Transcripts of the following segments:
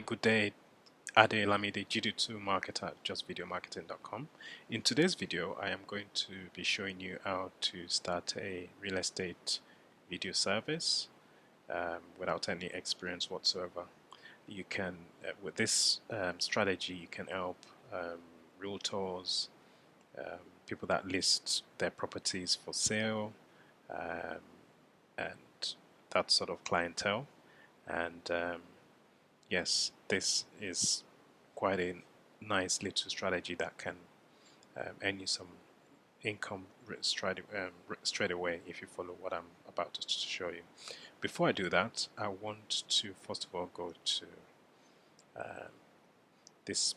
good day. Ade Lamide, GD2 marketer at justvideomarketing.com. In today's video, I am going to be showing you how to start a real estate video service without any experience whatsoever. You can, with this strategy, you can help realtors, people that list their properties for sale, and that sort of clientele. And yes, this is quite a nice little strategy that can earn you some income straight away if you follow what I'm about to show you. Before I do that, I want to first of all go to this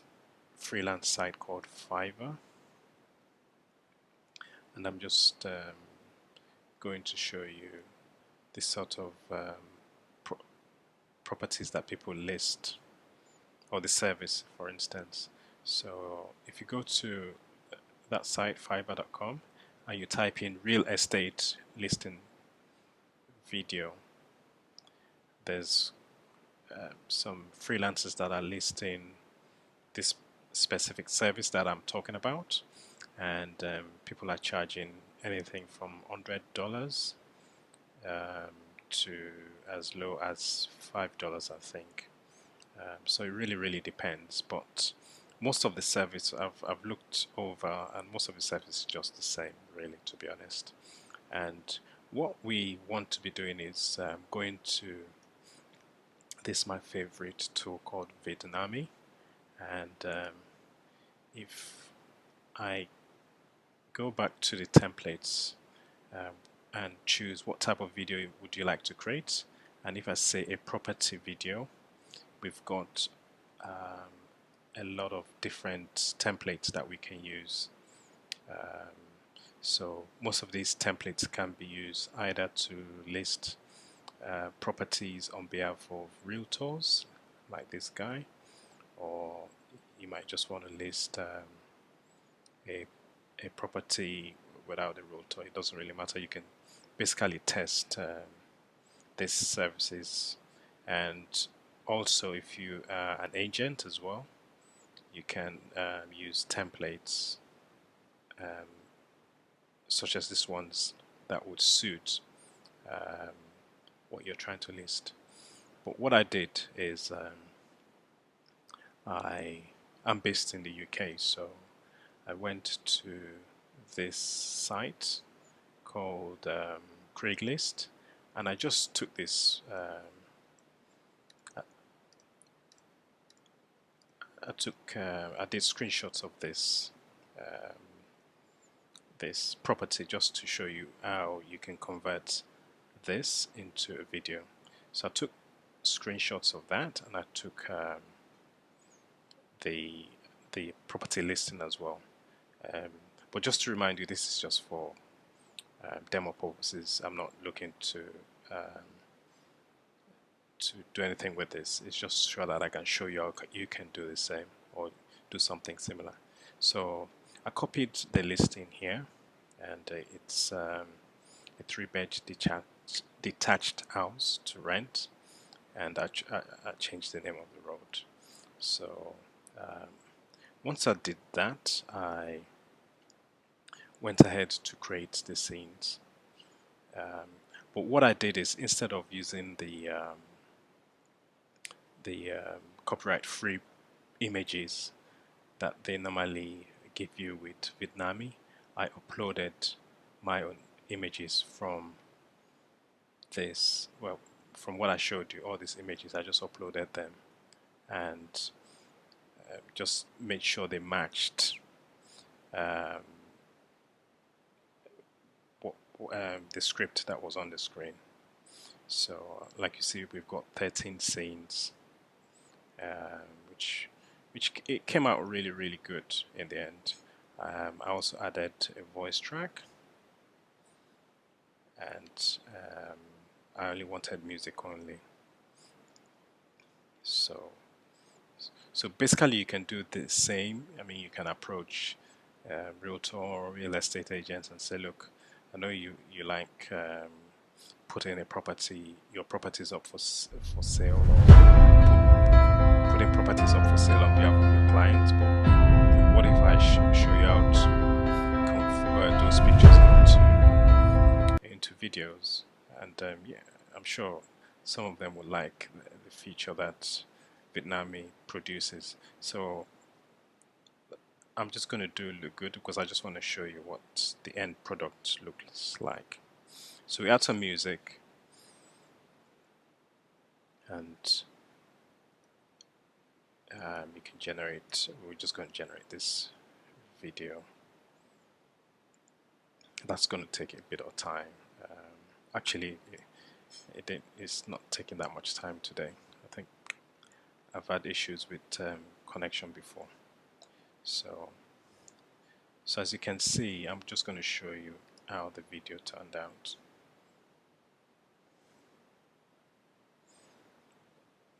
freelance site called Fiverr, and I'm just going to show you this sort of properties that people list, or the service, for instance. So if you go to that site, fiverr.com, and you type in real estate listing video, there's some freelancers that are listing this specific service that I'm talking about, and people are charging anything from $100 to as low as $5, I think. So it really depends, but most of the service I've looked over, and most of the service is just the same, really, to be honest. And what we want to be doing is going to this my favorite tool called Vidnami, and if I go back to the templates and choose what type of video would you like to create, and if I say a property video, we've got a lot of different templates that we can use. So most of these templates can be used either to list properties on behalf of realtors, like this guy, or you might just want to list a property without a realtor. It doesn't really matter. You can basically test these services. And also, if you are an agent as well, you can use templates such as these ones that would suit what you're trying to list. But what I did is I'm based in the UK, so I went to this site called Craigslist, and I just took this I did screenshots of this this property just to show you how you can convert this into a video. So I took screenshots of that, and I took the property listing as well. But just to remind you, this is just for demo purposes. I'm not looking to do anything with this. It's just so that I can show you how you can do the same or do something similar. So I copied the listing here, and it's a 3-bed detached house to rent, and I changed the name of the road. So once I did that, I went ahead to create the scenes. But what I did is, instead of using the copyright-free images that they normally give you with Vidnami, I uploaded my own images from this. Well, from what I showed you, all these images, I just uploaded them and just made sure they matched the script that was on the screen. So like you see, we've got 13 scenes, which it came out really good in the end. I also added a voice track, and I only wanted music only. So basically you can do the same. I mean, you can approach realtor or real estate agents and say, look, I know you like putting your properties up for sale, or putting videos, and yeah, I'm sure some of them will like the feature that Vidnami produces. So I'm just going to do look good because I just want to show you what the end product looks like. So we add some music, and you can generate, we're just going to generate this video. That's going to take a bit of time. Actually, it's not taking that much time today. I think I've had issues with connection before. So as you can see, I'm just going to show you how the video turned out.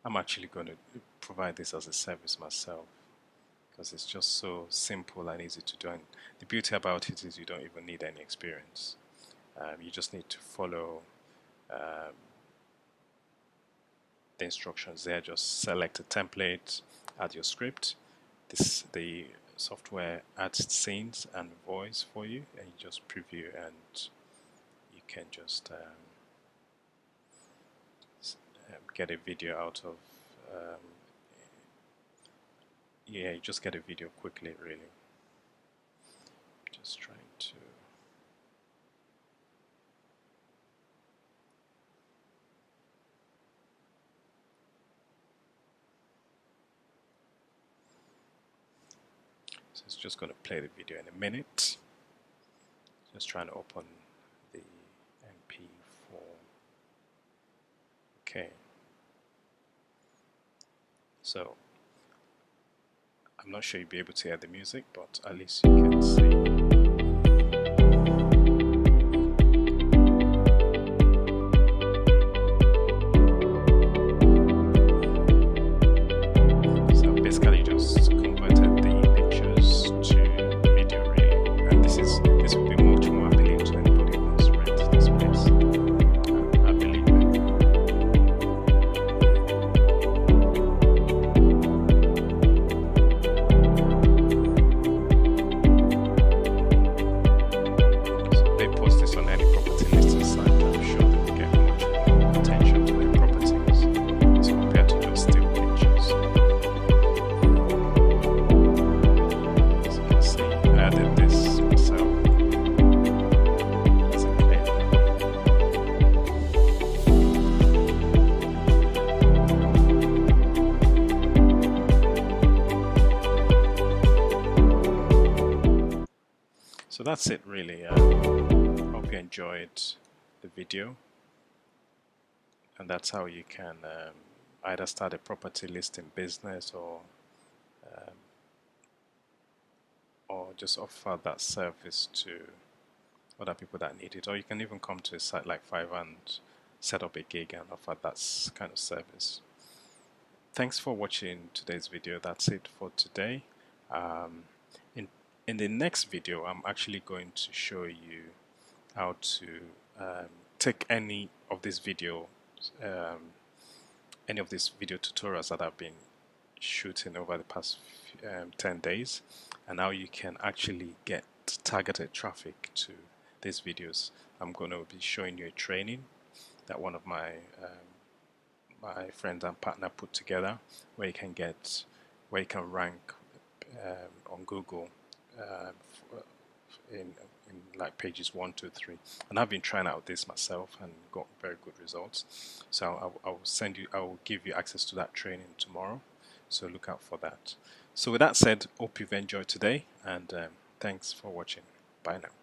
I'm actually going to provide this as a service myself because it's just so simple and easy to do. And the beauty about it is you don't even need any experience. You just need to follow the instructions there. Just select a template, add your script. The software adds scenes and voice for you, and you just preview, and you can just get a video out of yeah, you just get a video quickly, really. Just trying to so it's just going to play the video in a minute. Just trying to open the MP4. Okay, so I'm not sure you'll be able to hear the music, but at least you can see. So basically just converted the pictures to video really, and this will be much more appealing to anybody who wants to rent this place. I believe it. So they post this on any property listing site. I'm sure they will get much more attention to their properties as compared to just still pictures. As you can see, I added this myself. As a clip. So that's it really. Hope you enjoyed the video, and that's how you can either start a property listing business or just offer that service to other people that need it, or you can even come to a site like Fiverr and set up a gig and offer that kind of service. Thanks for watching today's video. That's it for today. In the next video, I'm actually going to show you how to take any of these video tutorials that I've been shooting over the past 10 days, and how you can actually get targeted traffic to these videos. I'm going to be showing you a training that one of my friends and partner put together, where you can rank on Google in like pages 1, 2, 3, and I've been trying out this myself and got very good results. So I will give you access to that training tomorrow, so look out for that. So with that said, hope you've enjoyed today, and thanks for watching. Bye now.